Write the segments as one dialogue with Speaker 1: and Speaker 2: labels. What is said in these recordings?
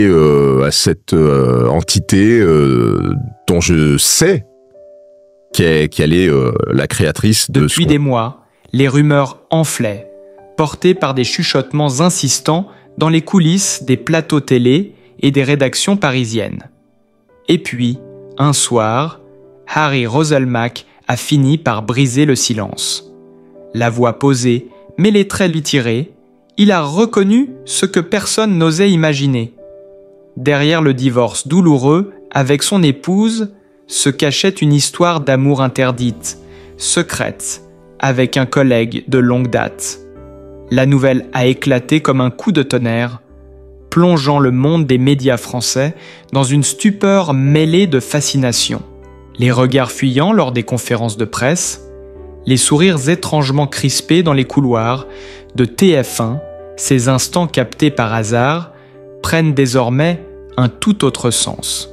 Speaker 1: à cette entité dont je sais qu'elle est la créatrice de
Speaker 2: Depuis des mois, les rumeurs enflaient, portées par des chuchotements insistants dans les coulisses des plateaux télé et des rédactions parisiennes. Et puis, un soir, Harry Roselmack a fini par briser le silence. La voix posée, mais les traits lui tirés, il a reconnu ce que personne n'osait imaginer. Derrière le divorce douloureux avec son épouse se cachait une histoire d'amour interdite, secrète, avec un collègue de longue date. La nouvelle a éclaté comme un coup de tonnerre, plongeant le monde des médias français dans une stupeur mêlée de fascination. Les regards fuyants lors des conférences de presse, les sourires étrangement crispés dans les couloirs de TF1, ces instants captés par hasard, prennent désormais un tout autre sens.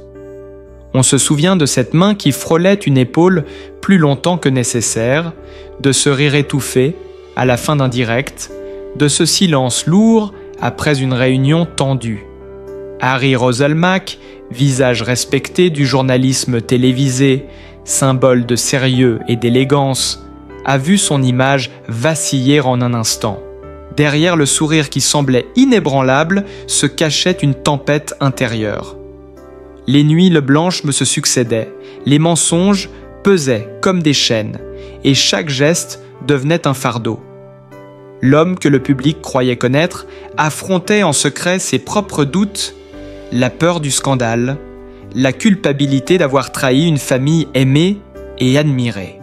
Speaker 2: On se souvient de cette main qui frôlait une épaule plus longtemps que nécessaire, de ce rire étouffé à la fin d'un direct, de ce silence lourd après une réunion tendue. Harry Roselmack, visage respecté du journalisme télévisé, symbole de sérieux et d'élégance, a vu son image vaciller en un instant. Derrière le sourire qui semblait inébranlable se cachait une tempête intérieure. Les nuits blanches me se succédaient, les mensonges pesaient comme des chaînes, et chaque geste devenait un fardeau. L'homme que le public croyait connaître affrontait en secret ses propres doutes, la peur du scandale, la culpabilité d'avoir trahi une famille aimée et admirée.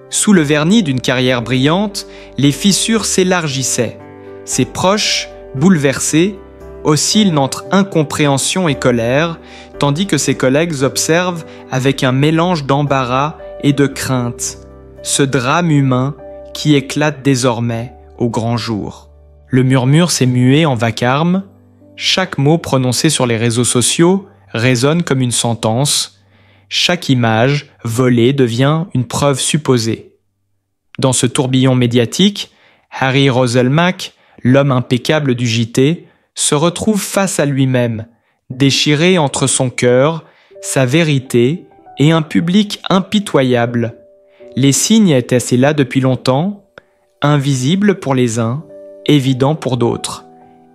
Speaker 2: Sous le vernis d'une carrière brillante, les fissures s'élargissaient. Ses proches, bouleversés, oscillent entre incompréhension et colère, tandis que ses collègues observent avec un mélange d'embarras et de crainte ce drame humain qui éclate désormais au grand jour. Le murmure s'est mué en vacarme, chaque mot prononcé sur les réseaux sociaux résonne comme une sentence, chaque image volée devient une preuve supposée. Dans ce tourbillon médiatique, Harry Roselmack, l'homme impeccable du JT, se retrouve face à lui-même, déchiré entre son cœur, sa vérité et un public impitoyable. Les signes étaient là depuis longtemps, invisibles pour les uns, évidents pour d'autres.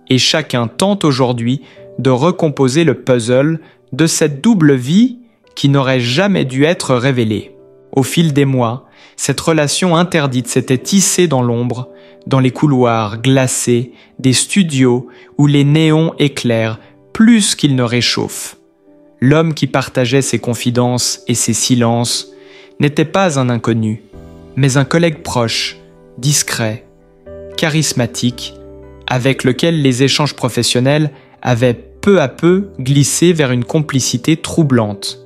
Speaker 2: Et chacun tente aujourd'hui de recomposer le puzzle de cette double vie qui n'aurait jamais dû être révélée. Au fil des mois, cette relation interdite s'était tissée dans l'ombre, dans les couloirs glacés des studios où les néons éclairent plus qu'ils ne réchauffent. L'homme qui partageait ses confidences et ses silences n'était pas un inconnu, mais un collègue proche, discret, charismatique, avec lequel les échanges professionnels avaient peu à peu glissé vers une complicité troublante.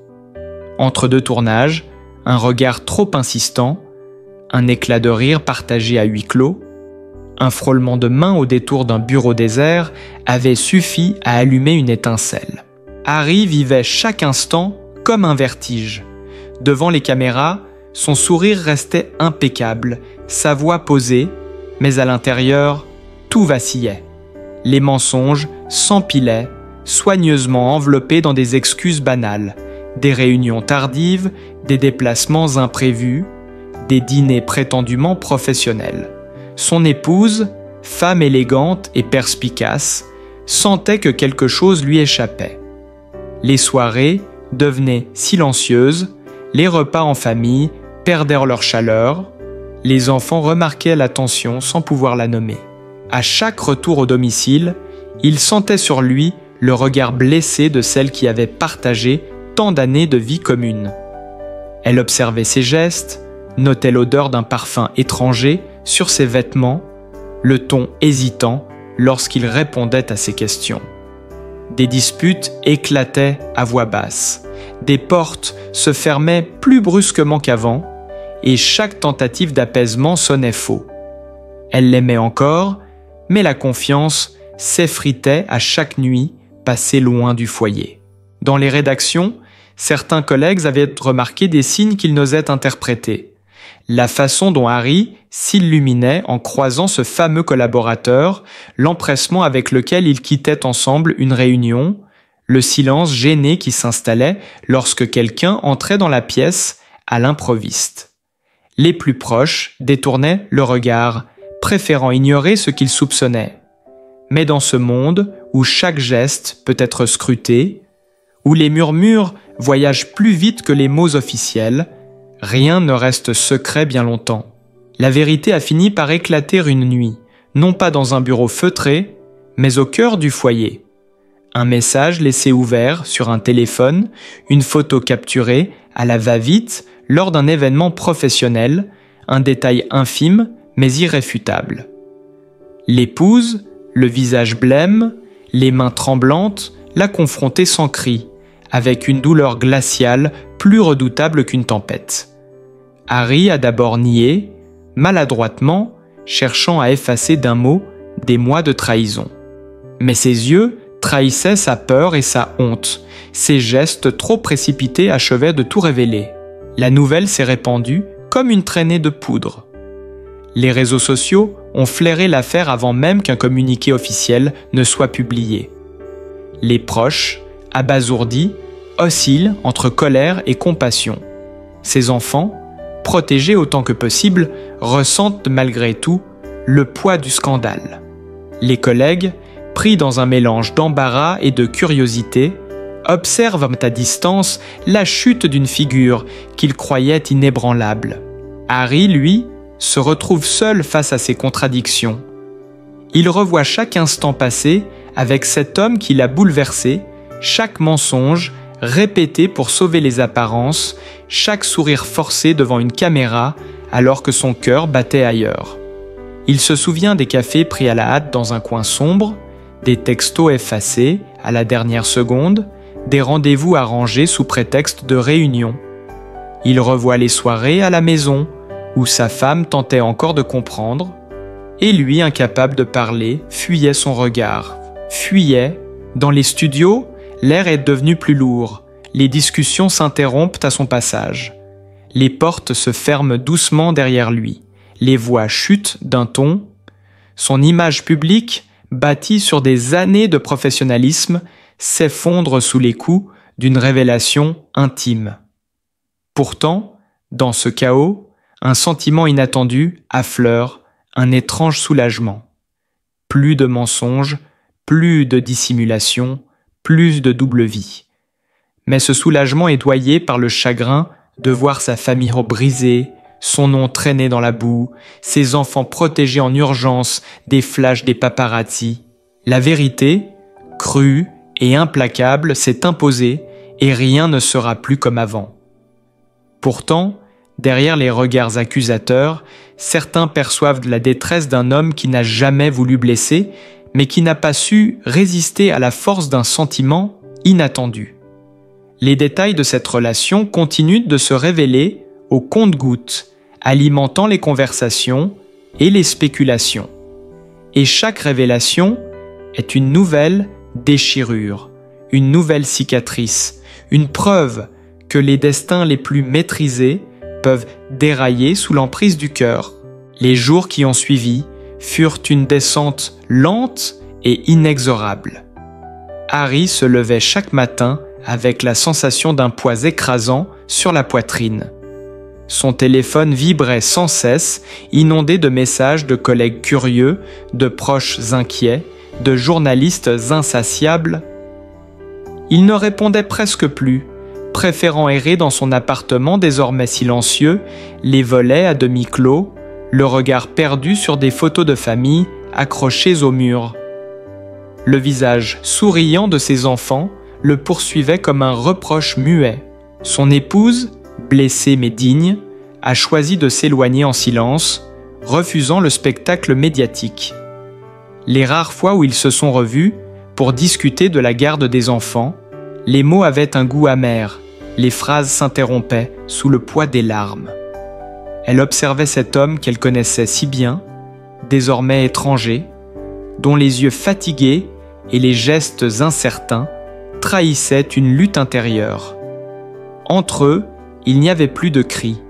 Speaker 2: Entre deux tournages, un regard trop insistant, un éclat de rire partagé à huis clos, un frôlement de mains au détour d'un bureau désert avait suffi à allumer une étincelle. Harry vivait chaque instant comme un vertige. Devant les caméras, son sourire restait impeccable, sa voix posée, mais à l'intérieur, tout vacillait. Les mensonges s'empilaient, soigneusement enveloppés dans des excuses banales, des réunions tardives, des déplacements imprévus, des dîners prétendument professionnels. Son épouse, femme élégante et perspicace, sentait que quelque chose lui échappait. Les soirées devenaient silencieuses, les repas en famille perdèrent leur chaleur, les enfants remarquaient la tension sans pouvoir la nommer. À chaque retour au domicile, il sentait sur lui le regard blessé de celle qui avait partagé tant d'années de vie commune. Elle observait ses gestes, notait l'odeur d'un parfum étranger sur ses vêtements, le ton hésitant lorsqu'il répondait à ses questions. Des disputes éclataient à voix basse, des portes se fermaient plus brusquement qu'avant, et chaque tentative d'apaisement sonnait faux. Elle l'aimait encore, mais la confiance s'effritait à chaque nuit passée loin du foyer. Dans les rédactions, certains collègues avaient remarqué des signes qu'ils n'osaient interpréter. La façon dont Harry s'illuminait en croisant ce fameux collaborateur, l'empressement avec lequel ils quittaient ensemble une réunion, le silence gêné qui s'installait lorsque quelqu'un entrait dans la pièce à l'improviste. Les plus proches détournaient le regard, préférant ignorer ce qu'ils soupçonnaient. Mais dans ce monde où chaque geste peut être scruté, où les murmures voyagent plus vite que les mots officiels, rien ne reste secret bien longtemps. La vérité a fini par éclater une nuit, non pas dans un bureau feutré, mais au cœur du foyer. Un message laissé ouvert sur un téléphone, une photo capturée à la va-vite lors d'un événement professionnel, un détail infime mais irréfutable. L'épouse, le visage blême, les mains tremblantes, l'a confronté sans cri, avec une douleur glaciale plus redoutable qu'une tempête. Harry a d'abord nié, maladroitement, cherchant à effacer d'un mot des mois de trahison. Mais ses yeux trahissaient sa peur et sa honte. Ses gestes trop précipités achevaient de tout révéler. La nouvelle s'est répandue comme une traînée de poudre. Les réseaux sociaux ont flairé l'affaire avant même qu'un communiqué officiel ne soit publié. Les proches, abasourdis, oscillent entre colère et compassion. Ces enfants, protégés autant que possible, ressentent malgré tout le poids du scandale. Les collègues, pris dans un mélange d'embarras et de curiosité, observent à distance la chute d'une figure qu'ils croyaient inébranlable. Harry, lui, se retrouve seul face à ses contradictions. Il revoit chaque instant passé avec cet homme qui l'a bouleversé, chaque mensonge répété pour sauver les apparences, chaque sourire forcé devant une caméra alors que son cœur battait ailleurs. Il se souvient des cafés pris à la hâte dans un coin sombre, des textos effacés à la dernière seconde, des rendez-vous arrangés sous prétexte de réunion. Il revoit les soirées à la maison, où sa femme tentait encore de comprendre, et lui, incapable de parler, fuyait son regard. Fuyait. Dans les studios, l'air est devenu plus lourd. Les discussions s'interrompent à son passage. Les portes se ferment doucement derrière lui. Les voix chutent d'un ton. Son image publique, bâtie sur des années de professionnalisme, s'effondre sous les coups d'une révélation intime. Pourtant, dans ce chaos, un sentiment inattendu affleure, un étrange soulagement. Plus de mensonges, plus de dissimulation, plus de double vie. Mais ce soulagement est doyé par le chagrin de voir sa famille brisée, son nom traîné dans la boue, ses enfants protégés en urgence des flashs des paparazzi. La vérité, crue et implacable, s'est imposée et rien ne sera plus comme avant. Pourtant, derrière les regards accusateurs, certains perçoivent la détresse d'un homme qui n'a jamais voulu blesser, mais qui n'a pas su résister à la force d'un sentiment inattendu. Les détails de cette relation continuent de se révéler au compte-gouttes, alimentant les conversations et les spéculations. Et chaque révélation est une nouvelle déchirure, une nouvelle cicatrice, une preuve que les destins les plus maîtrisés peuvent dérailler sous l'emprise du cœur. Les jours qui ont suivi furent une descente lente et inexorable. Harry se levait chaque matin avec la sensation d'un poids écrasant sur la poitrine. Son téléphone vibrait sans cesse, inondé de messages de collègues curieux, de proches inquiets, de journalistes insatiables. Il ne répondait presque plus, préférant errer dans son appartement désormais silencieux, les volets à demi clos, le regard perdu sur des photos de famille accrochées au mur. Le visage souriant de ses enfants le poursuivait comme un reproche muet. Son épouse, blessée mais digne, a choisi de s'éloigner en silence, refusant le spectacle médiatique. Les rares fois où ils se sont revus pour discuter de la garde des enfants, les mots avaient un goût amer, les phrases s'interrompaient sous le poids des larmes. Elle observait cet homme qu'elle connaissait si bien, désormais étranger, dont les yeux fatigués et les gestes incertains trahissaient une lutte intérieure. Entre eux, il n'y avait plus de cris,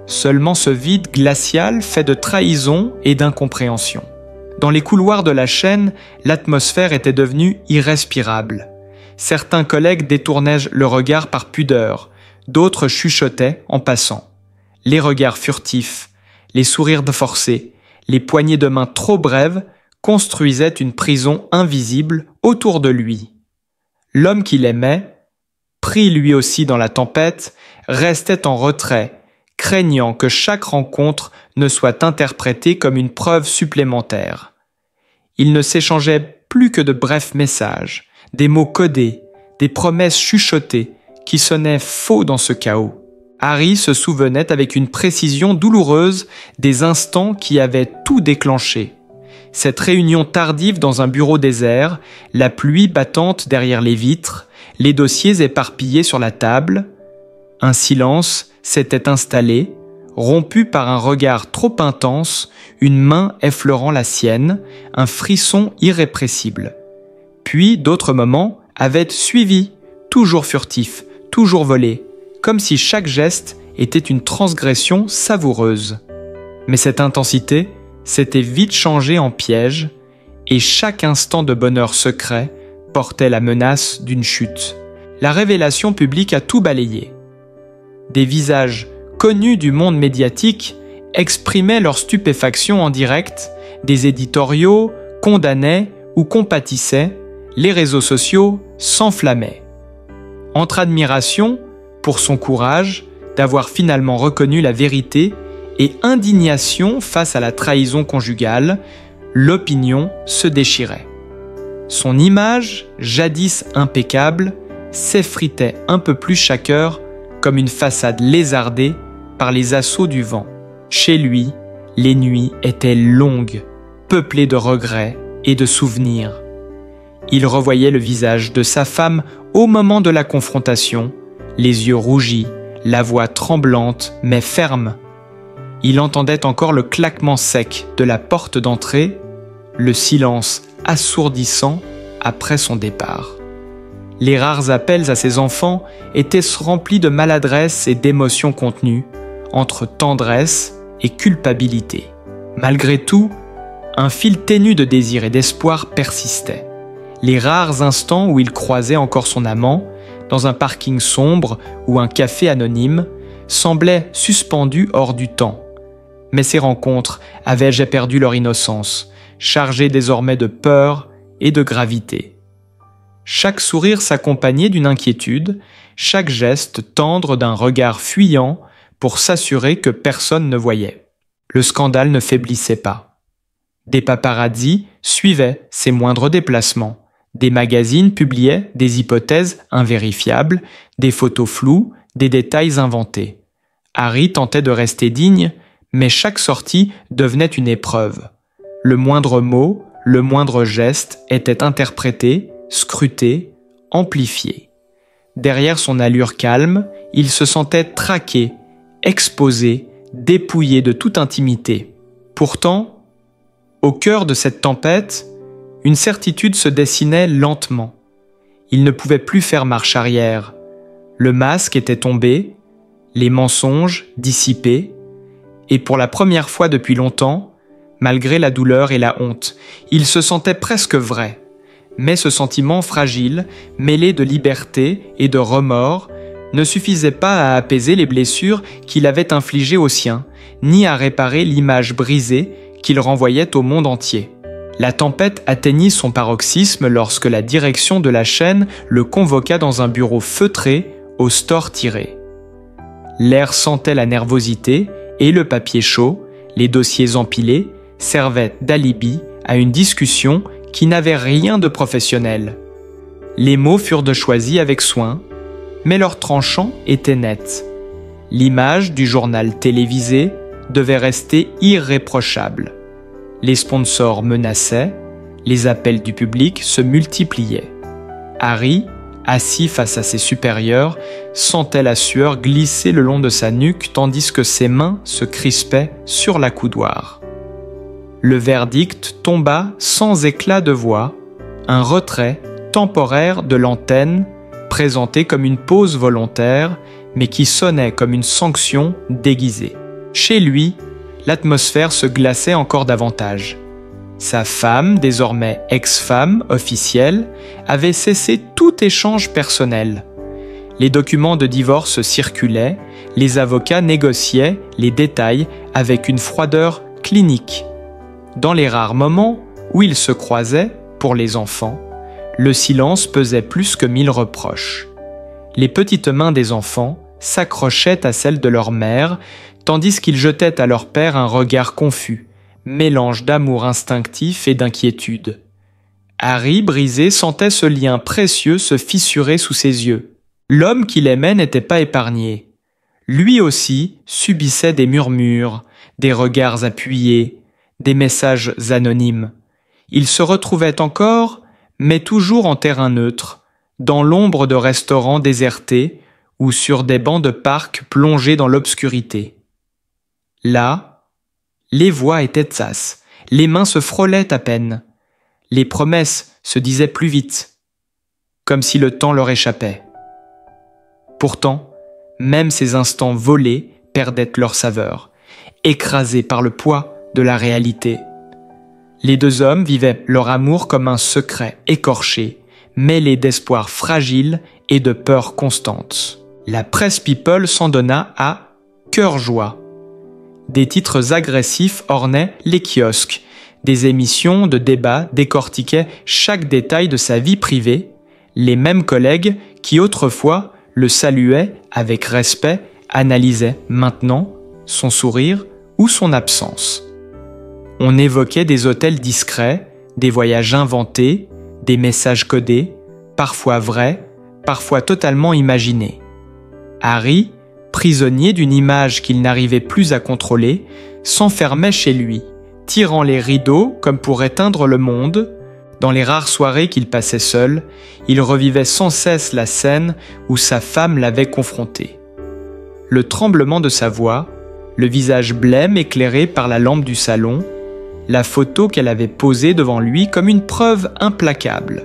Speaker 2: seulement ce vide glacial fait de trahison et d'incompréhension. Dans les couloirs de la chaîne, l'atmosphère était devenue irrespirable. Certains collègues détournaient le regard par pudeur, d'autres chuchotaient en passant. Les regards furtifs, les sourires forcés, les poignées de main trop brèves construisaient une prison invisible autour de lui. L'homme qu'il aimait, pris lui aussi dans la tempête, restait en retrait, craignant que chaque rencontre ne soit interprétée comme une preuve supplémentaire. Ils ne s'échangeaient plus que de brefs messages, des mots codés, des promesses chuchotées qui sonnaient faux dans ce chaos. Harry se souvenait avec une précision douloureuse des instants qui avaient tout déclenché. Cette réunion tardive dans un bureau désert, la pluie battante derrière les vitres, les dossiers éparpillés sur la table. Un silence s'était installé, rompu par un regard trop intense, une main effleurant la sienne, un frisson irrépressible. Puis d'autres moments avaient suivi, toujours furtifs, toujours volés, comme si chaque geste était une transgression savoureuse. Mais cette intensité s'était vite changée en piège, et chaque instant de bonheur secret portait la menace d'une chute. La révélation publique a tout balayé. Des visages connus du monde médiatique exprimaient leur stupéfaction en direct, des éditoriaux condamnaient ou compatissaient, les réseaux sociaux s'enflammaient. Entre admiration pour son courage d'avoir finalement reconnu la vérité et indignation face à la trahison conjugale, l'opinion se déchirait. Son image, jadis impeccable, s'effritait un peu plus chaque heure comme une façade lézardée par les assauts du vent. Chez lui, les nuits étaient longues, peuplées de regrets et de souvenirs. Il revoyait le visage de sa femme au moment de la confrontation, les yeux rougis, la voix tremblante mais ferme. Il entendait encore le claquement sec de la porte d'entrée, le silence assourdissant après son départ. Les rares appels à ses enfants étaient remplis de maladresse et d'émotions contenues, entre tendresse et culpabilité. Malgré tout, un fil ténu de désir et d'espoir persistait. Les rares instants où il croisait encore son amant, dans un parking sombre ou un café anonyme, semblaient suspendus hors du temps. Mais ces rencontres avaient perdu leur innocence, chargées désormais de peur et de gravité. Chaque sourire s'accompagnait d'une inquiétude, chaque geste tendre d'un regard fuyant pour s'assurer que personne ne voyait. Le scandale ne faiblissait pas. Des paparazzis suivaient ses moindres déplacements. Des magazines publiaient des hypothèses invérifiables, des photos floues, des détails inventés. Harry tentait de rester digne, mais chaque sortie devenait une épreuve. Le moindre mot, le moindre geste était interprété, scruté, amplifié. Derrière son allure calme, il se sentait traqué, exposé, dépouillé de toute intimité. Pourtant, au cœur de cette tempête, une certitude se dessinait lentement. Il ne pouvait plus faire marche arrière. Le masque était tombé, les mensonges dissipés, et pour la première fois depuis longtemps, malgré la douleur et la honte, il se sentait presque vrai. Mais ce sentiment fragile, mêlé de liberté et de remords, ne suffisait pas à apaiser les blessures qu'il avait infligées aux siens, ni à réparer l'image brisée qu'il renvoyait au monde entier. La tempête atteignit son paroxysme lorsque la direction de la chaîne le convoqua dans un bureau feutré au store tiré. L'air sentait la nervosité et le papier chaud, les dossiers empilés, servaient d'alibi à une discussion qui n'avait rien de professionnel. Les mots furent choisis avec soin, mais leur tranchant était net. L'image du journal télévisé devait rester irréprochable. Les sponsors menaçaient, les appels du public se multipliaient. Harry, assis face à ses supérieurs, sentait la sueur glisser le long de sa nuque tandis que ses mains se crispaient sur l'accoudoir. Le verdict tomba sans éclat de voix, un retrait temporaire de l'antenne présenté comme une pause volontaire, mais qui sonnait comme une sanction déguisée. Chez lui, l'atmosphère se glaçait encore davantage. Sa femme, désormais ex-femme officielle, avait cessé tout échange personnel. Les documents de divorce circulaient, les avocats négociaient les détails avec une froideur clinique. Dans les rares moments où ils se croisaient, pour les enfants, le silence pesait plus que 1000 reproches. Les petites mains des enfants s'accrochaient à celles de leur mère, tandis qu'ils jetaient à leur père un regard confus, mélange d'amour instinctif et d'inquiétude. Harry, brisé, sentait ce lien précieux se fissurer sous ses yeux. L'homme qu'il aimait n'était pas épargné. Lui aussi subissait des murmures, des regards appuyés, des messages anonymes. Il se retrouvait encore, mais toujours en terrain neutre, dans l'ombre de restaurants désertés ou sur des bancs de parc plongés dans l'obscurité. Là, les voix étaient sasses, les mains se frôlaient à peine, les promesses se disaient plus vite, comme si le temps leur échappait. Pourtant, même ces instants volés perdaient leur saveur, écrasés par le poids de la réalité. Les deux hommes vivaient leur amour comme un secret écorché, mêlé d'espoir fragile et de peur constante. La presse people s'en donna à cœur-joie. Des titres agressifs ornaient les kiosques. Des émissions de débat décortiquaient chaque détail de sa vie privée. Les mêmes collègues qui autrefois le saluaient avec respect analysaient maintenant son sourire ou son absence. On évoquait des hôtels discrets, des voyages inventés, des messages codés, parfois vrais, parfois totalement imaginés. Harry, prisonnier d'une image qu'il n'arrivait plus à contrôler, s'enfermait chez lui, tirant les rideaux comme pour éteindre le monde. Dans les rares soirées qu'il passait seul, il revivait sans cesse la scène où sa femme l'avait confronté. Le tremblement de sa voix, le visage blême éclairé par la lampe du salon, la photo qu'elle avait posée devant lui comme une preuve implacable.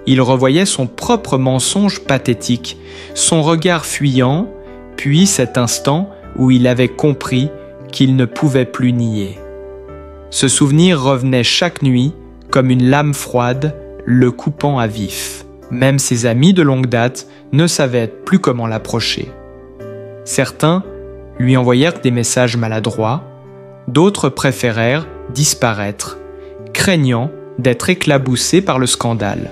Speaker 2: Il revoyait son propre mensonge pathétique, son regard fuyant, puis cet instant où il avait compris qu'il ne pouvait plus nier. Ce souvenir revenait chaque nuit comme une lame froide, le coupant à vif. Même ses amis de longue date ne savaient plus comment l'approcher. Certains lui envoyèrent des messages maladroits, d'autres préférèrent disparaître, craignant d'être éclaboussés par le scandale.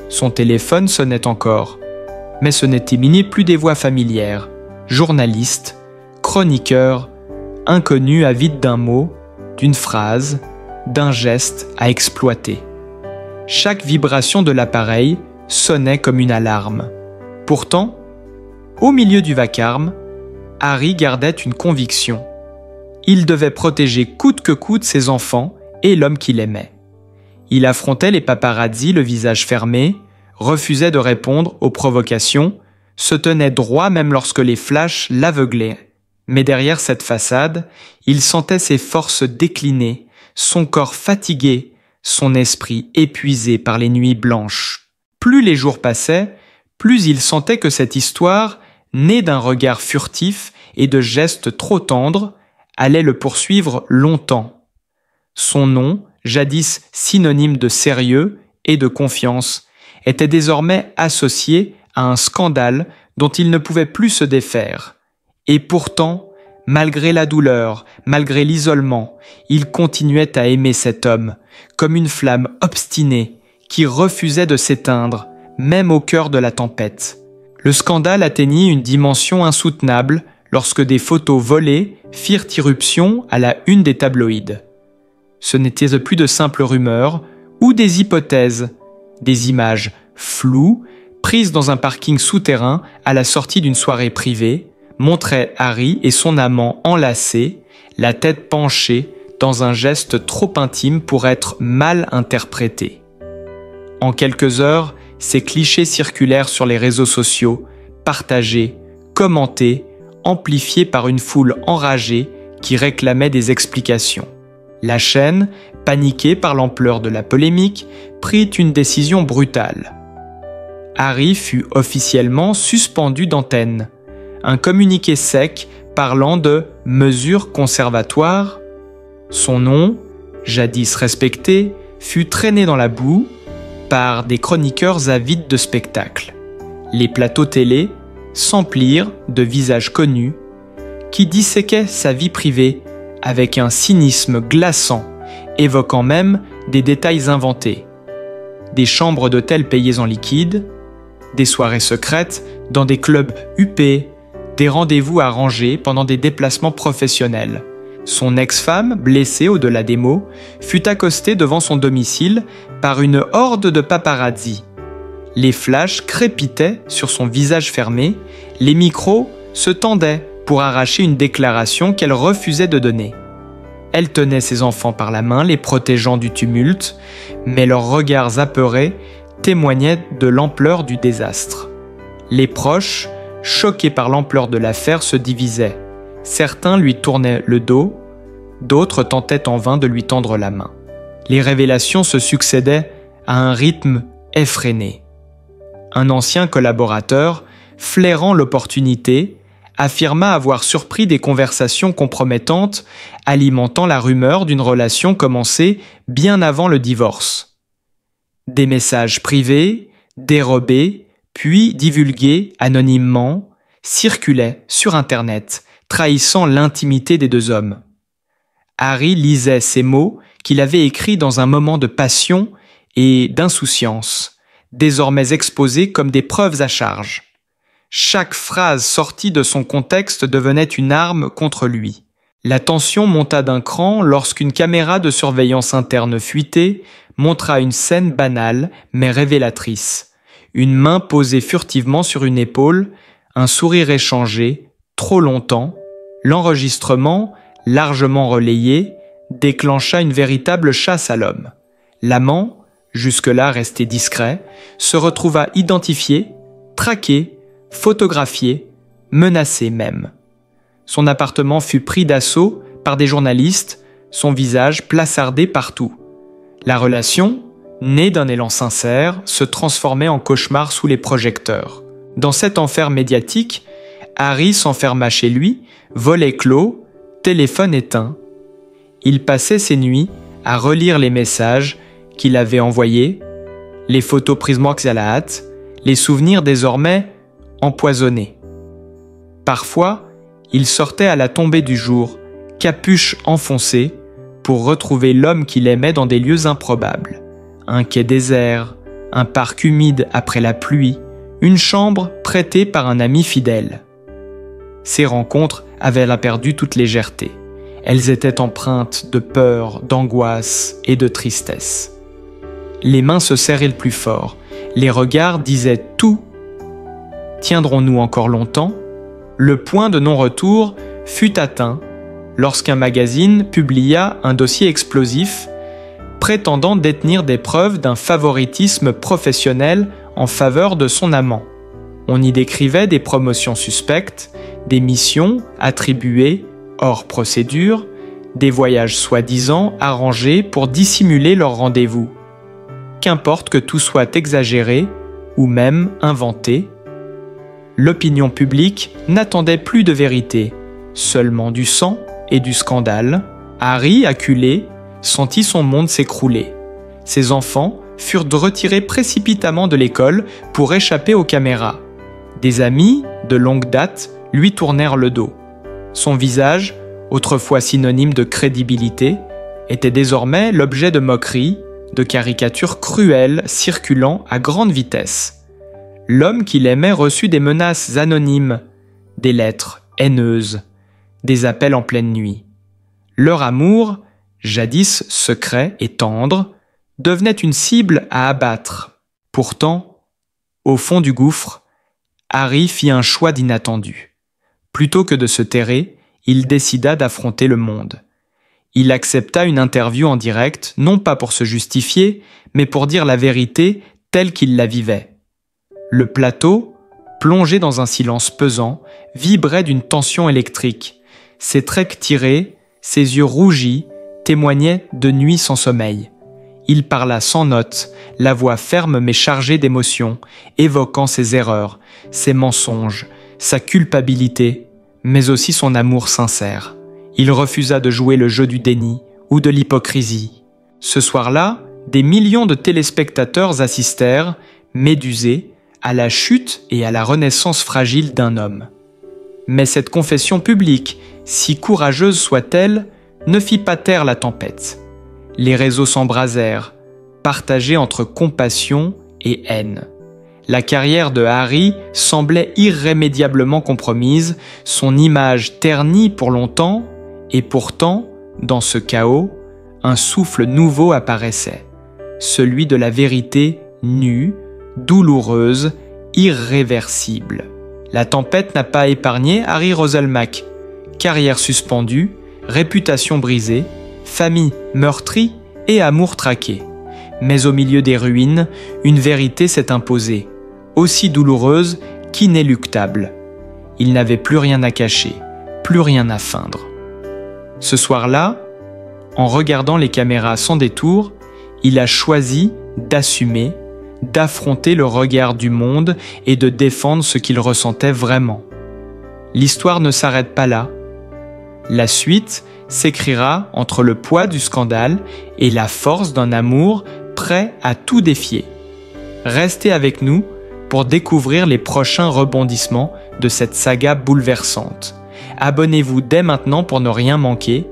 Speaker 2: Son téléphone sonnait encore, mais ce n'était plus des voix familières, journalistes, chroniqueurs, inconnus avides d'un mot, d'une phrase, d'un geste à exploiter. Chaque vibration de l'appareil sonnait comme une alarme. Pourtant, au milieu du vacarme, Harry gardait une conviction. Il devait protéger coûte que coûte ses enfants et l'homme qu'il aimait. Il affrontait les paparazzis le visage fermé, refusait de répondre aux provocations, se tenait droit même lorsque les flashs l'aveuglaient. Mais derrière cette façade, il sentait ses forces décliner, son corps fatigué, son esprit épuisé par les nuits blanches. Plus les jours passaient, plus il sentait que cette histoire, née d'un regard furtif et de gestes trop tendres, allait le poursuivre longtemps. Son nom, jadis synonyme de sérieux et de confiance, était désormais associé à un scandale dont il ne pouvait plus se défaire. Et pourtant, malgré la douleur, malgré l'isolement, il continuait à aimer cet homme, comme une flamme obstinée qui refusait de s'éteindre, même au cœur de la tempête. Le scandale atteignit une dimension insoutenable lorsque des photos volées firent irruption à la une des tabloïds. Ce n'étaient plus de simples rumeurs ou des hypothèses, des images floues, prises dans un parking souterrain à la sortie d'une soirée privée, montraient Harry et son amant enlacés, la tête penchée, dans un geste trop intime pour être mal interprété. En quelques heures, ces clichés circulèrent sur les réseaux sociaux, partagés, commentés, amplifiés par une foule enragée qui réclamait des explications. La chaîne, paniquée par l'ampleur de la polémique, prit une décision brutale. Harry fut officiellement suspendu d'antenne. Un communiqué sec parlant de mesures conservatoires. Son nom, jadis respecté, fut traîné dans la boue par des chroniqueurs avides de spectacles. Les plateaux télé s'emplirent de visages connus qui disséquaient sa vie privée avec un cynisme glaçant, évoquant même des détails inventés. Des chambres d'hôtel payées en liquide, des soirées secrètes dans des clubs huppés, des rendez-vous arrangés pendant des déplacements professionnels. Son ex-femme, blessée au-delà des mots, fut accostée devant son domicile par une horde de paparazzi. Les flashs crépitaient sur son visage fermé, les micros se tendaient pour arracher une déclaration qu'elle refusait de donner. Elle tenait ses enfants par la main, les protégeant du tumulte, mais leurs regards apeurés témoignaient de l'ampleur du désastre. Les proches, choqués par l'ampleur de l'affaire, se divisaient. Certains lui tournaient le dos, d'autres tentaient en vain de lui tendre la main. Les révélations se succédaient à un rythme effréné. Un ancien collaborateur, flairant l'opportunité, affirma avoir surpris des conversations compromettantes alimentant la rumeur d'une relation commencée bien avant le divorce. Des messages privés, dérobés, puis divulgués anonymement, circulaient sur Internet, trahissant l'intimité des deux hommes. Harry lisait ces mots qu'il avait écrits dans un moment de passion et d'insouciance, désormais exposés comme des preuves à charge. Chaque phrase sortie de son contexte devenait une arme contre lui. La tension monta d'un cran lorsqu'une caméra de surveillance interne fuitée montra une scène banale mais révélatrice. Une main posée furtivement sur une épaule, un sourire échangé, trop longtemps. L'enregistrement, largement relayé, déclencha une véritable chasse à l'homme. L'amant, jusque-là resté discret, se retrouva identifié, traqué, photographié, menacé même. Son appartement fut pris d'assaut par des journalistes, son visage placardé partout. La relation, née d'un élan sincère, se transformait en cauchemar sous les projecteurs. Dans cet enfer médiatique, Harry s'enferma chez lui, volet clos, téléphone éteint. Il passait ses nuits à relire les messages qu'il avait envoyés, les photos prises à la hâte, les souvenirs désormais empoisonnés. Parfois, il sortait à la tombée du jour, capuche enfoncée, pour retrouver l'homme qu'il aimait dans des lieux improbables. Un quai désert, un parc humide après la pluie, une chambre prêtée par un ami fidèle. Ces rencontres avaient perdu toute légèreté. Elles étaient empreintes de peur, d'angoisse et de tristesse. Les mains se serraient le plus fort, les regards disaient tout. Tiendrons-nous encore longtemps ? Le point de non-retour fut atteint lorsqu'un magazine publia un dossier explosif prétendant détenir des preuves d'un favoritisme professionnel en faveur de son amant. On y décrivait des promotions suspectes, des missions attribuées hors procédure, des voyages soi-disant arrangés pour dissimuler leur rendez-vous. Qu'importe que tout soit exagéré ou même inventé, l'opinion publique n'attendait plus de vérité, seulement du sang et du scandale. Harry, acculé, sentit son monde s'écrouler. Ses enfants furent retirés précipitamment de l'école pour échapper aux caméras. Des amis, de longue date, lui tournèrent le dos. Son visage, autrefois synonyme de crédibilité, était désormais l'objet de moqueries, de caricatures cruelles circulant à grande vitesse. L'homme qu'il aimait reçut des menaces anonymes, des lettres haineuses, des appels en pleine nuit. Leur amour, jadis secret et tendre, devenait une cible à abattre. Pourtant, au fond du gouffre, Harry fit un choix d'inattendu. Plutôt que de se terrer, il décida d'affronter le monde. Il accepta une interview en direct, non pas pour se justifier, mais pour dire la vérité telle qu'il la vivait. Le plateau, plongé dans un silence pesant, vibrait d'une tension électrique. Ses traits tirés, ses yeux rougis, témoignaient de nuits sans sommeil. Il parla sans notes, la voix ferme mais chargée d'émotion, évoquant ses erreurs, ses mensonges, sa culpabilité, mais aussi son amour sincère. Il refusa de jouer le jeu du déni ou de l'hypocrisie. Ce soir-là, des millions de téléspectateurs assistèrent, médusés, à la chute et à la renaissance fragile d'un homme. Mais cette confession publique, si courageuse soit-elle, ne fit pas taire la tempête. Les réseaux s'embrasèrent, partagés entre compassion et haine. La carrière de Harry semblait irrémédiablement compromise, son image ternie pour longtemps, et pourtant, dans ce chaos, un souffle nouveau apparaissait, celui de la vérité nue, douloureuse, irréversible. La tempête n'a pas épargné Harry Roselmack. Carrière suspendue, réputation brisée, famille meurtrie et amour traqué. Mais au milieu des ruines, une vérité s'est imposée, aussi douloureuse qu'inéluctable. Il n'avait plus rien à cacher, plus rien à feindre. Ce soir-là, en regardant les caméras sans détour, il a choisi d'assumer, d'affronter le regard du monde et de défendre ce qu'il ressentait vraiment. L'histoire ne s'arrête pas là. La suite s'écrira entre le poids du scandale et la force d'un amour prêt à tout défier. Restez avec nous pour découvrir les prochains rebondissements de cette saga bouleversante. Abonnez-vous dès maintenant pour ne rien manquer.